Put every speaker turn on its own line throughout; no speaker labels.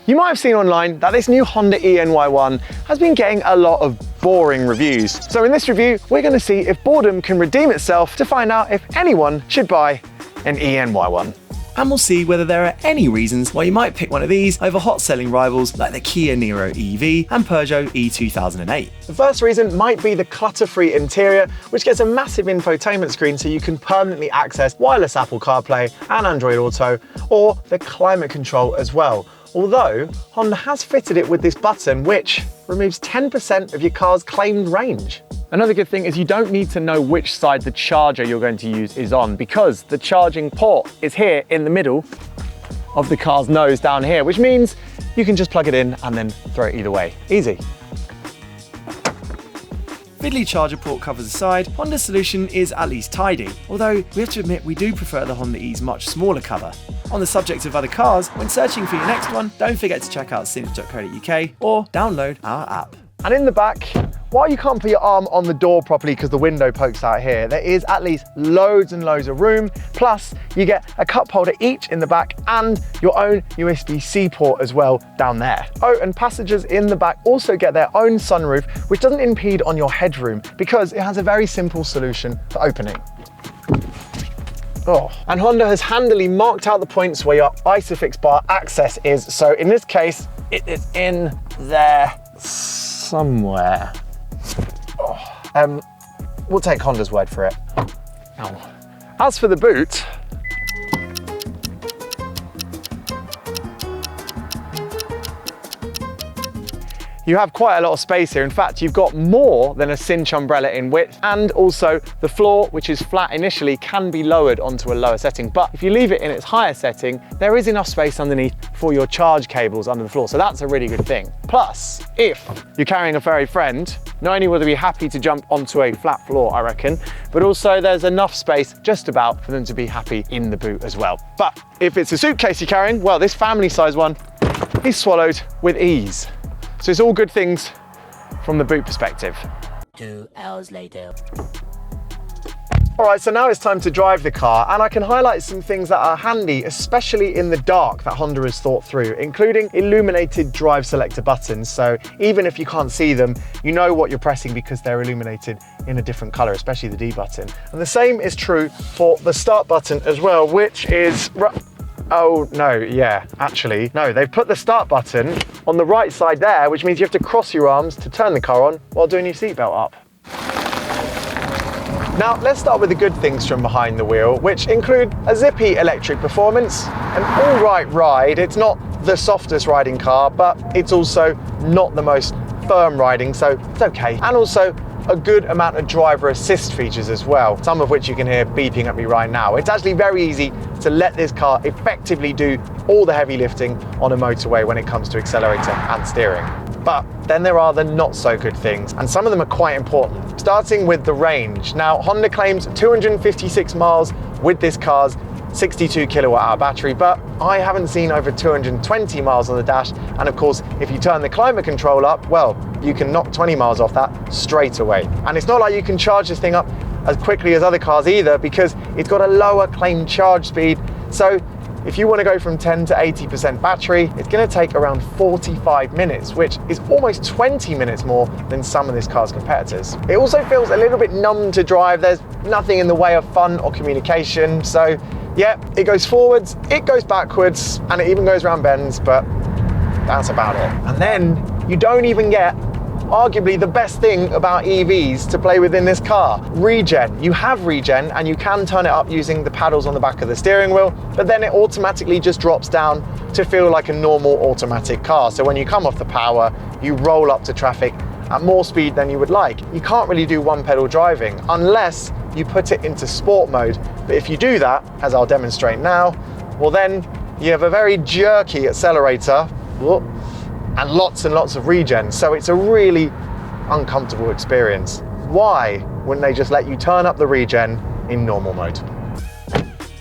You might have seen online that this new Honda NY1 has been getting a lot of boring reviews. So in this review, we're going to see if boredom can redeem itself to find out if anyone should buy an NY1.
And we'll see whether there are any reasons why you might pick one of these over hot-selling rivals like the Kia Niro EV and Peugeot E2008.
The first reason might be the clutter-free interior, which gets a massive infotainment screen so you can permanently access wireless Apple CarPlay and Android Auto, or the climate control as well. Although, Honda has fitted it with this button which removes 10% of your car's claimed range. Another good thing is you don't need to know which side the charger you're going to use is on, because the charging port is here in the middle of the car's nose down here, which means you can just plug it in and then throw it either way. Easy.
Fiddly charger port covers aside, Honda's solution is at least tidy, although we have to admit we do prefer the Honda E's much smaller cover. On the subject of other cars, when searching for your next one, don't forget to check out cinch.co.uk or download our app.
And in the back, while you can't put your arm on the door properly because the window pokes out here, there is at least loads and loads of room. Plus, you get a cup holder each in the back and your own USB-C port as well down there. Oh, and passengers in the back also get their own sunroof, which doesn't impede on your headroom because it has a very simple solution for opening. Oh. And Honda has handily marked out the points where your ISOFIX bar access is. So in this case, it is in there somewhere. Oh. We'll take Honda's word for it. Ow. As for the boot, you have quite a lot of space here. In fact, you've got more than a cinch umbrella in width, and also the floor, which is flat initially, can be lowered onto a lower setting. But if you leave it in its higher setting, there is enough space underneath for your charge cables under the floor. So that's a really good thing. Plus, if you're carrying a furry friend, not only will they be happy to jump onto a flat floor, I reckon, but also there's enough space just about for them to be happy in the boot as well. But if it's a suitcase you're carrying, well, this family size one is swallowed with ease. So it's all good things from the boot perspective.
2 hours later.
All right, so now it's time to drive the car, and I can highlight some things that are handy, especially in the dark, that Honda has thought through, including illuminated drive selector buttons. So even if you can't see them, you know what you're pressing because they're illuminated in a different color, especially the D button. And the same is true for the start button as well, which is... Oh, no, yeah, actually, no, they've put the start button on the right side there, which means you have to cross your arms to turn the car on while doing your seatbelt up. Now, let's start with the good things from behind the wheel, which include a zippy electric performance, an all right ride. It's not the softest riding car, but it's also not the most firm riding, so it's okay. And also, a good amount of driver assist features as well, some of which you can hear beeping at me right now. It's actually very easy to let this car effectively do all the heavy lifting on a motorway when it comes to accelerator and steering. But then there are the not so good things, and some of them are quite important. Starting with the range. Now, Honda claims 256 miles with this car's 62 kilowatt hour battery, but I haven't seen over 220 miles on the dash. And of course, if you turn the climate control up, well, you can knock 20 miles off that straight away. And it's not like you can charge this thing up as quickly as other cars either, because it's got a lower claimed charge speed. So if you want to go from 10 to 80% battery, it's going to take around 45 minutes, which is almost 20 minutes more than some of this car's competitors. It also feels a little bit numb to drive. There's nothing in the way of fun or communication. So yeah, it goes forwards, it goes backwards, and it even goes around bends, but that's about it. And then you don't even get arguably the best thing about EVs to play with in this car, regen. You have regen and you can turn it up using the paddles on the back of the steering wheel, but then it automatically just drops down to feel like a normal automatic car. So when you come off the power, you roll up to traffic at more speed than you would like. You can't really do one pedal driving unless you put it into sport mode. But if you do that, as I'll demonstrate now, well then you have a very jerky accelerator and lots of regen. So it's a really uncomfortable experience. Why wouldn't they just let you turn up the regen in normal mode?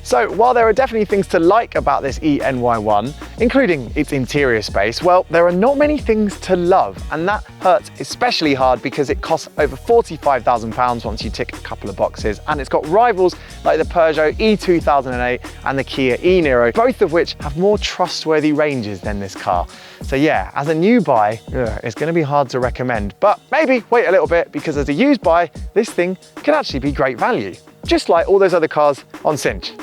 So while there are definitely things to like about this NY1, including its interior space, well, there are not many things to love, and that hurts especially hard because it costs over £45,000 once you tick a couple of boxes, and it's got rivals like the Peugeot E2008 and the Kia e-Niro, both of which have more trustworthy ranges than this car. So yeah, as a new buy, it's going to be hard to recommend, but maybe wait a little bit, because as a used buy, this thing can actually be great value, just like all those other cars on Cinch.